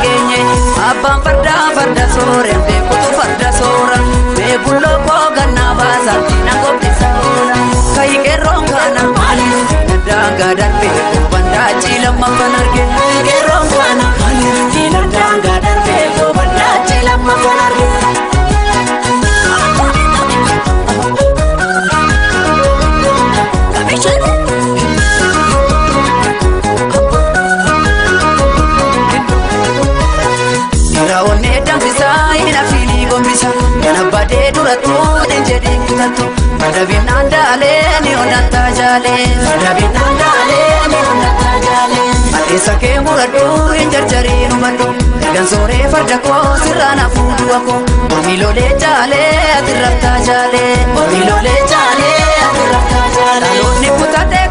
geenye abbaan farda soore beekutu farda soora beekulloo kooganaa baasa nangobdisa oola kayi qeerroon kana maaliif daangaa darbe gobandaa ciilammaffan arge qeerroon kana maaliif daangaa darbe gobandaa ciilammaffan arge. Badee durattuu injedhiin kutattu madabin andaalee ni onnataa jaalee madabin andaalee ni onnataa jaalee addeessa kee muradhuu hin jarjariin hubadhu ergan sooree farda koo sirraan hafuudhu akkoo mormiilolee jaalee ati raftaa jaalee mormiilolee jaalee ati raftaa jaalee dhaloonni kutatee